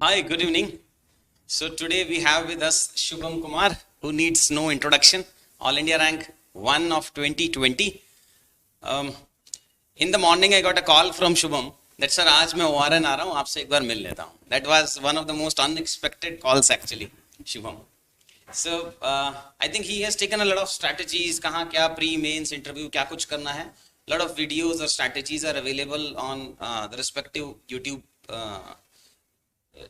Hi, good evening. So today we have with us Shubham Kumar, who needs no introduction. All India rank 1 of 2020. Um, in the morning, I got a call from Shubham that sir, आज मैं ORN आ रहा हूँ, आपसे एक बार मिल लेता हूँ. That was one of the most unexpected calls actually, Shubham. So I think he has taken a lot of strategies. कहाँ क्या pre-mains interview क्या कुछ करना है. Lot of videos or strategies are available on the respective YouTube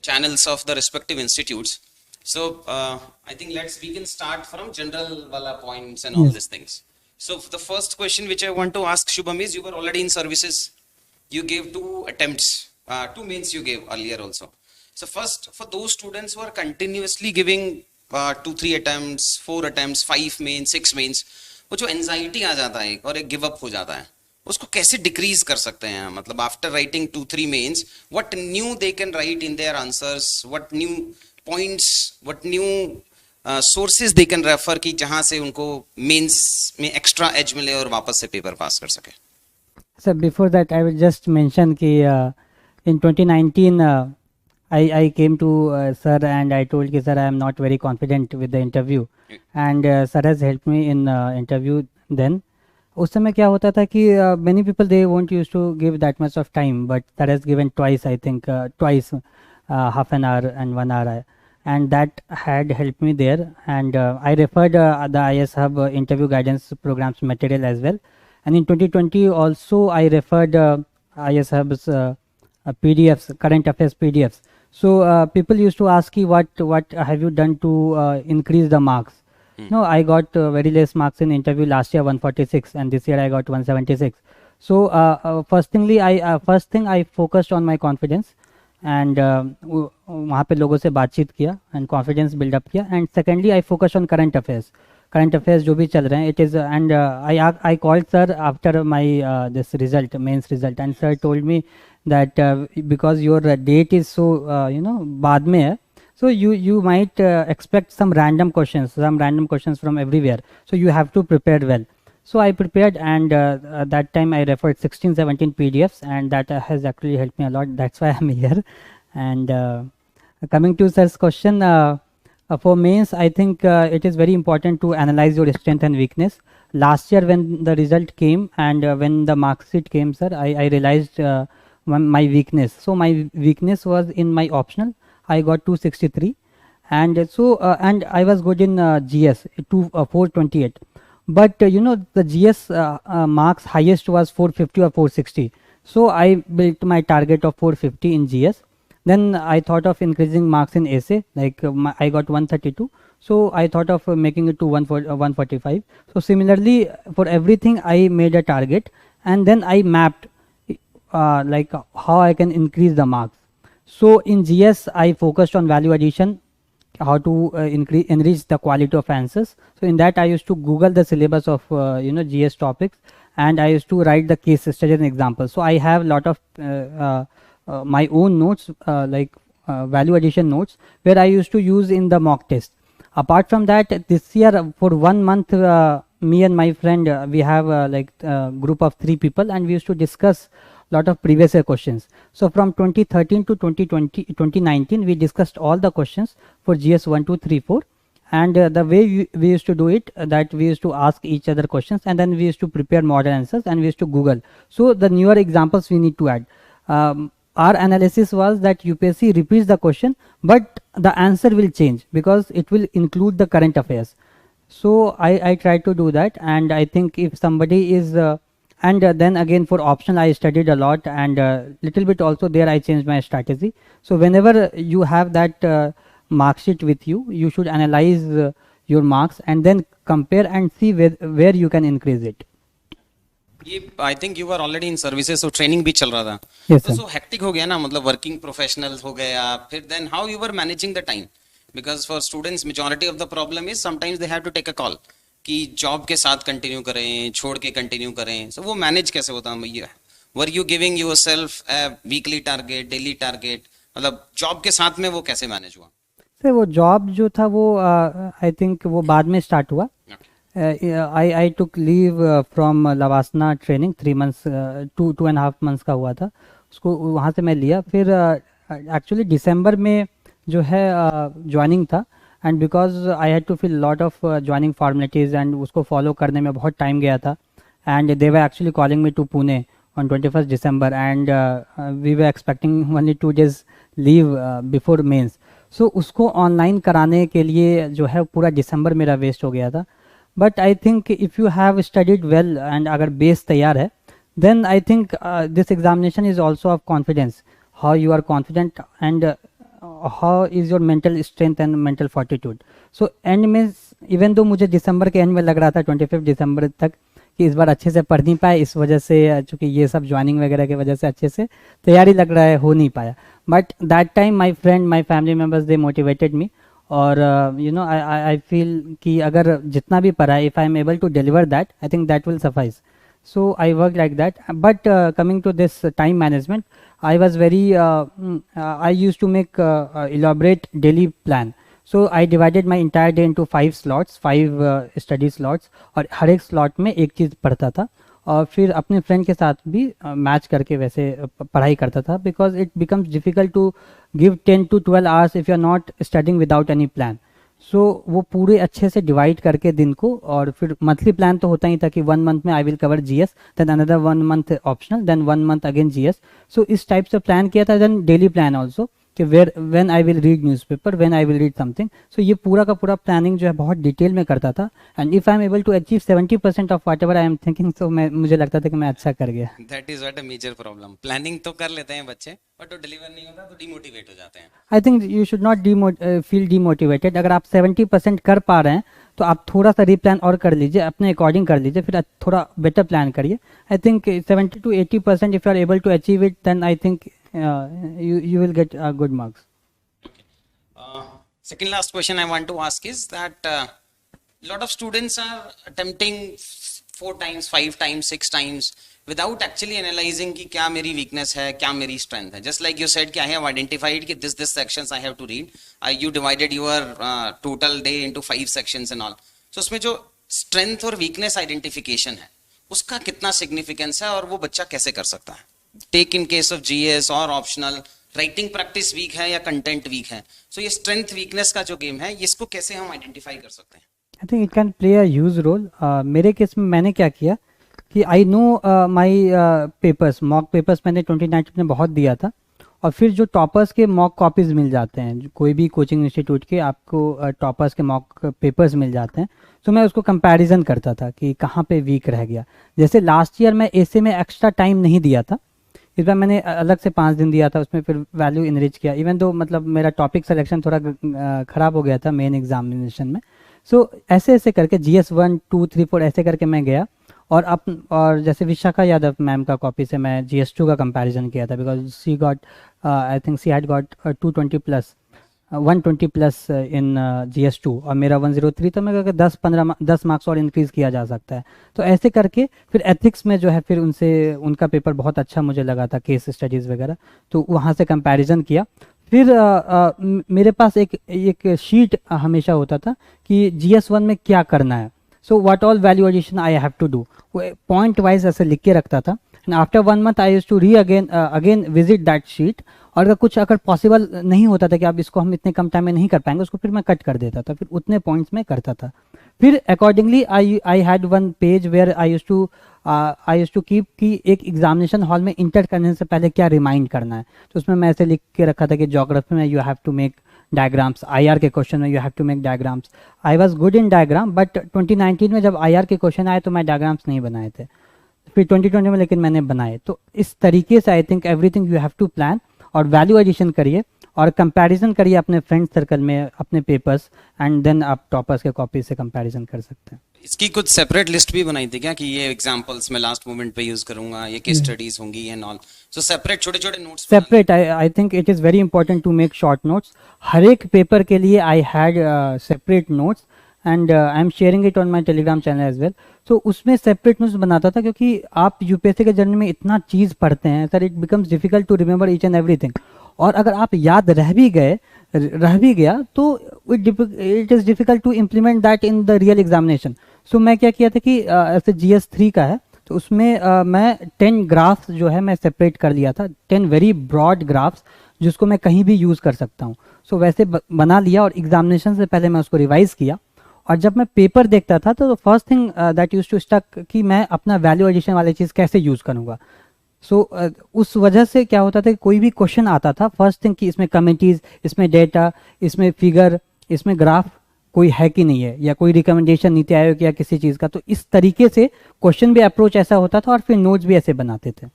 channels of the respective institutes. So I think we can start from general wala points and all Yes. these things. So the first question which I want to ask Shubham is, you were already in services. You gave two attempts, two mains you gave earlier also. So first, for those students who are continuously giving 2-3 attempts, 4 attempts, 5 mains, 6 mains, वो जो anxiety आ जाता है और एक give up हो जाता है, उसको कैसे डिक्रीज कर सकते हैं? मतलब after writing 2-3 mains, what new they can write in their answers, what new points, what new sources they can refer की जहां से उनको मेंस में एक्स्ट्रा एज मिले और वापस से पेपर पास कर सके. So before that, I will just mention कि in 2019 I came to sir and I told कि sir I am not very confident with the interview and sir has helped me in interview then. उस समय क्या होता था कि many people they won't used to give that much of time, but sir has given twice, I think twice, half an hour and 1 hour, and that had helped me there. And I referred the IS Hub interview guidance programs material as well. And in 2020 also I referred IS Hub's PDFs, current affairs PDFs. So people used to ask me what have you done to increase the marks. No, I got very less marks in interview last year, 146, and this year I got 176. So first thing I focused on my confidence and वहाँ पे लोगों से बातचीत किया and confidence build up किया. And secondly I focused on current affairs जो भी चल रहे हैं. It is and I called sir after my this result, mains result, and sir told me that because your date is so बाद में है, so you might expect some random questions from everywhere, so you have to prepare well. So I prepared, and that time I referred 16-17 PDFs, and that has actually helped me a lot. That's why I'm here. And coming to sir's question, for mains, I think it is very important to analyze your strength and weakness. Last year when the result came and when the mark sheet came, sir, I realized my weakness. So my weakness was in my optional. I got 263, and so and I was good in GS 428. But the GS marks highest was 450 or 460. So I built my target of 450 in GS. Then I thought of increasing marks in essay, like I got 132. So I thought of making it to 145. So similarly for everything I made a target, and then I mapped like how I can increase the marks. So in GS I focused on value addition, how to enrich the quality of answers. So in that I used to Google the syllabus of GS topics, and I used to write the case study and example. So I have lot of my own notes, like value addition notes, where I used to use in the mock test. Apart from that, this year for 1 month, me and my friend, we have like group of 3 people, and we used to discuss lot of previous year questions. So from 2013 to 2019, we discussed all the questions for GS 1, 2, 3, 4. And the way we used to do it, that we used to ask each other questions, and then we used to prepare model answers, and we used to Google. So the newer examples we need to add. Our analysis was that UPSC repeats the question, but the answer will change because it will include the current affairs. So I tried to do that, and I think if somebody is and then again for optional I studied a lot, and little bit also there I changed my strategy. So whenever you have that mark sheet with you, you should analyze your marks and then compare and see where you can increase it. ये I think you are already in services, तो training भी चल रहा था. Yes, तो sir. So hectic हो गया ना, मतलब वर्किंग प्रोफेशनल्स हो गए आप, फिर then how you were managing the time? Because for students majority of the problem is sometimes they have to take a call कि जॉब के साथ कंटिन्यू करें, छोड़ के कंटिन्यू करें. सो वो मैनेज कैसे होता है? Were you giving yourself a weekly target, daily target? मतलब जॉब के साथ में वो कैसे मैनेज हुआ? सर वो जॉब जो था वो आई थिंक वो बाद में स्टार्ट हुआ. I took leave from Lavasana training 3 months, 2.5 months का हुआ था. उसको वहाँ से मैं लिया. फिर एक्चुअली दिसंबर में जो है ज्वाइनिंग था, and because I had to fill lot of joining formalities and उसको फॉलो करने में बहुत टाइम गया था, and they were actually calling me to Pune on 21st December, and we were expecting only 2 days leave before mains. So उसको online कराने के लिए जो है पूरा दिसंबर मेरा वेस्ट हो गया था. But I think if you have studied well and अगर बेस तैयार है, then I think this examination is also of confidence, how you are confident and how is your mental strength and mental fortitude. So end में even though मुझे दिसंबर के and में लग रहा था 25 दिसंबर तक कि इस बार अच्छे से पढ़ नहीं पाए, इस वजह से चूँकि ये सब ज्वाइनिंग वगैरह की वजह से अच्छे से तैयारी लग रहा है हो नहीं पाया. But that time my friend my family members they motivated me, और यू नो आई फील कि अगर जितना भी पढ़ा है, if I am able to deliver that, I think that will suffice. So I worked like that. But coming to this time management, I was very I used to make elaborate daily plan. So I divided my entire day into 5 slots, 5 study slots, और हर एक slot में एक चीज़ पढ़ता था, और फिर अपने friend के साथ भी मैच करके वैसे पढ़ाई करता था, because it becomes difficult to give 10 to 12 hours if you are not studying without any plan. सो वो पूरे अच्छे से डिवाइड करके दिन को, और फिर मंथली प्लान तो होता ही था कि 1 मंथ में I will cover GS, then another 1 month optional, then 1 month again GS. So इस टाइप से प्लान किया था. देन डेली प्लान ऑल्सो कि when I will read newspaper, when I will read something. So ये पूरा का पूरा प्लानिंग जो है बहुत डिटेल में करता था, and if I am able to achieve 70% of whatever I am thinking, तो मुझे लगता था कि मैं अच्छा कर गया. That is what a major problem. Planning तो कर लेते हैं बच्चे, बट वो डिलीवर नहीं होता तो डिमोटिवेट हो जाते हैं. I think you should not feel demotivated. अगर आप 70% कर पा रहे हैं तो आप थोड़ा सा रीप्लान और कर लीजिए, अपने अकॉर्डिंग कर लीजिए, फिर थोड़ा बेटर प्लान करिए. I think 70 to 80% if you are able to achieve it, then I think you will get good marks. Second last question I want to ask is that lot of students are attempting 4 times, 5 times, 6 times without actually analyzing कि क्या मेरी weakness है, क्या मेरी strength है. Just like you said कि I have identified कि this sections I have to read. You divided your total day into 5 sections and all. So उसमें जो strength और weakness identification है, उसका कितना significance है और वो बच्चा कैसे कर सकता है? Take in case of GS और optional, राइटिंग प्रैक्टिस वीक है या कंटेंट वीक है. सो ये स्ट्रेंथ वीकनेस का जो गेम है, इसको कैसे हम आइडेंटिफाई कर सकते हैं? I think it can play a huge role. मेरे केस में मैंने क्या किया कि I know my papers, mock papers मैंने 2019 में बहुत दिया था, और फिर जो टॉपर्स के मॉक कॉपीज़ मिल जाते हैं, कोई भी कोचिंग इंस्टीट्यूट के आपको टॉपर्स के मॉक पेपर्स मिल जाते हैं, तो मैं उसको कंपैरिजन करता था कि कहाँ पे वीक रह गया. जैसे लास्ट ईयर मैं ऐसे में एक्स्ट्रा टाइम नहीं दिया था, इस बार मैंने अलग से 5 दिन दिया था, उसमें फिर वैल्यू इनरिच किया. इवन दो मतलब मेरा टॉपिक सिलेक्शन थोड़ा ख़राब हो गया था मेन एग्जामिनेशन में. सो ऐसे ऐसे करके GS 1, 2, 3, 4 ऐसे करके मैं गया, और जैसे विशाखा यादव मैम का कॉपी से मैं GS 2 का कंपैरिजन किया था, because she got I think she had got 220 plus 120 plus in GS 2, और मेरा 103, तो मैं कहा 10 मार्क्स और इंक्रीज़ किया जा सकता है. तो ऐसे करके फिर एथिक्स में जो है फिर उनका पेपर बहुत अच्छा मुझे लगा था, केस स्टडीज़ वगैरह, तो वहाँ से कंपैरिजन किया. फिर मेरे पास एक शीट हमेशा होता था कि GS 1 में क्या करना है. So what all value addition I have to do, point wise ऐसे लिख के रखता था. And after 1 month I used to again visit that sheet, और अगर पॉसिबल नहीं होता था कि अब इसको हम इतने कम टाइम में नहीं कर पाएंगे, उसको फिर मैं कट कर देता था, फिर उतने पॉइंट्स में करता था. फिर accordingly I had 1 page where I used to keep कि एक एग्जामिनेशन हॉल में इंटर करने से पहले क्या रिमाइंड करना है. तो उसमें मैं ऐसे लिख के रखा था कि ज्योग्राफी में you have to make diagrams, IR के क्वेश्चन में you have to make diagrams. I was good in diagram, but 2019 में जब IR के क्वेश्चन आए तो मैं डायग्राम्स नहीं बनाए थे, फिर 2020 में लेकिन मैंने बनाए. तो इस तरीके से I think everything you have to plan, और वैल्यू एडिशन करिए और कंपैरिजन करिए अपने फ्रेंड सर्कल में अपने पेपर्स, एंड देन आप टॉपर्स के कॉपी से कंपैरिजन कर सकते हैं. इसकी कुछ सेपरेट लिस्ट भी बनाई थी क्या कि ये एग्जांपल्स मैं लास्ट मोमेंट पे यूज करूंगा, ये केस स्टडीज होंगी एंड ऑल? सो सेपरेट छोटे छोटे notes separate. I think it is very important to make short notes. हर एक पेपर के लिए I had separate notes, and I am sharing it on my Telegram channel as well. तो उसमें separate notes बनाता था, क्योंकि आप UPSC के जर्नी में इतना चीज़ पढ़ते हैं sir, it becomes difficult to remember each and everything. और अगर आप याद रह भी गया तो it is difficult to implement that in the real examination. So मैं क्या किया था कि ऐसे GS 3 का है, तो उसमें मैं 10 ग्राफ्स जो है मैं सेपरेट कर लिया था, 10 वेरी ब्रॉड ग्राफ्स जिसको मैं कहीं भी यूज़ कर सकता हूँ. सो वैसे बना लिया और एग्जामिनेशन से पहले मैं उसको रिवाइज किया. और जब मैं पेपर देखता था तो first thing that use to stuck कि मैं अपना वैल्यू एडिशन वाली चीज़ कैसे यूज़ करूँगा. सो उस वजह से क्या होता था कि कोई भी क्वेश्चन आता था, फर्स्ट थिंग कि इसमें कमेंटीज, इसमें डेटा, इसमें फिगर, इसमें ग्राफ कोई है कि नहीं है, या कोई रिकमेंडेशन नीति आयोग या किसी चीज़ का. तो इस तरीके से क्वेश्चन भी अप्रोच ऐसा होता था और फिर नोट्स भी ऐसे बनाते थे.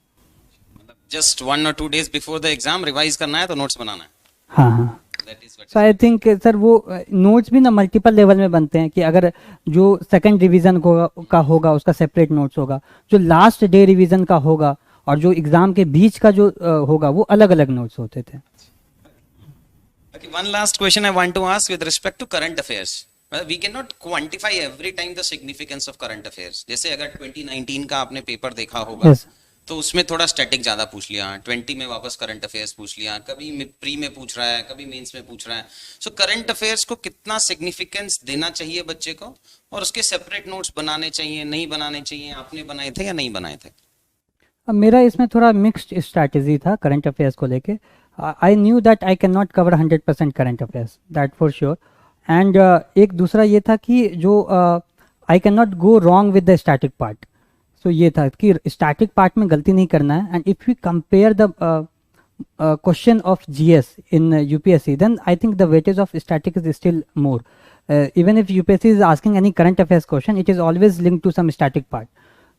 Just 1 or 2 days before the exam revise करना है तो नोट्स बनाना है. हाँ हाँ. That is what so I think sir वो नोट्स भी ना मल्टीपल लेवल में बनते हैं कि अगर जो सेकंड रिवीजन का होगा उसका सेपरेट नोट्स होगा, जो लास्ट डे रिवीजन का होगा और जो एग्जाम के बीच का जो होगा वो अलग अलग नोट्स होते थे. Okay, one last question I want to ask with respect to current affairs. We cannot quantify every time the significance of current affairs. जैसे अगर 2019 का आपने पेपर देखा होगा, Yes. तो उसमें थोड़ा स्टैटिक ज्यादा पूछ लिया, 20 में वापस करंट अफेयर्स पूछ लिया, कभी प्री में पूछ रहा है, कभी मेंस में पूछ रहा है. सो करंट अफेयर्स को कितना सिग्निफिकेंस देना चाहिए बच्चे को, और उसके सेपरेट नोट्स बनाने चाहिए, नहीं बनाने चाहिए, आपने बनाए थे या नहीं बनाए थे? अब मेरा इसमें थोड़ा मिक्स्ड स्ट्रैटेजी था करंट अफेयर्स को लेके. I knew that I can not cover 100% current affairs, that for sure. And एक दूसरा ये था कि जो I can not go wrong with the static part. So ये था कि स्टैटिक पार्ट में गलती नहीं करना है. And if you compare the question of GS in UPSC, then I think the weightage of static is still more. Even if UPSC is asking any current affairs question, it is always link to some static part.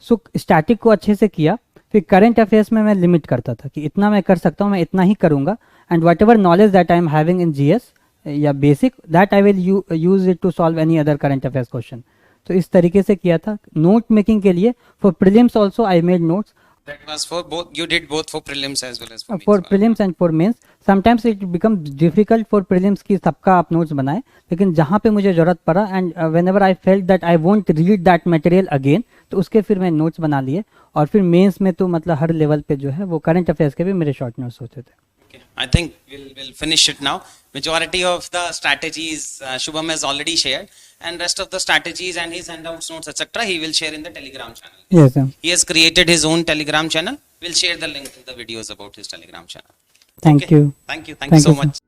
So static को अच्छे से किया, फिर current affairs में मैं limit करता था कि इतना मैं कर सकता हूँ, मैं इतना ही करूँगा. And whatever knowledge that I am having in GS या basic, that I will use it to solve any other current affairs question. तो इस तरीके से किया था. नोट मेकिंग के लिए for prelims also I made notes. That was for both. You did both for prelims as well as for For mains. prelims and for mains. Sometimes it becomes difficult for prelims कि सबका आप notes बनाए, लेकिन जहाँ पे मुझे ज़रूरत पड़ा and whenever I felt that I won't read that material again, तो उसके फिर मैं नोट्स बना लिए. और फिर मेंस में तो मतलब हर लेवल पे जो है वो करंट अफेयर्स के भी मेरे शॉर्ट नोट्स होते थे. Okay. I think we'll finish it now. Majority of the strategies Shubham has already shared, and rest of the strategies and his handouts, notes, etc. he will share in the Telegram channel. Yes, sir. He has created his own Telegram channel. We'll share the link to the videos about his Telegram channel. Thank Okay. you. Thank you. Thank you so sir. much.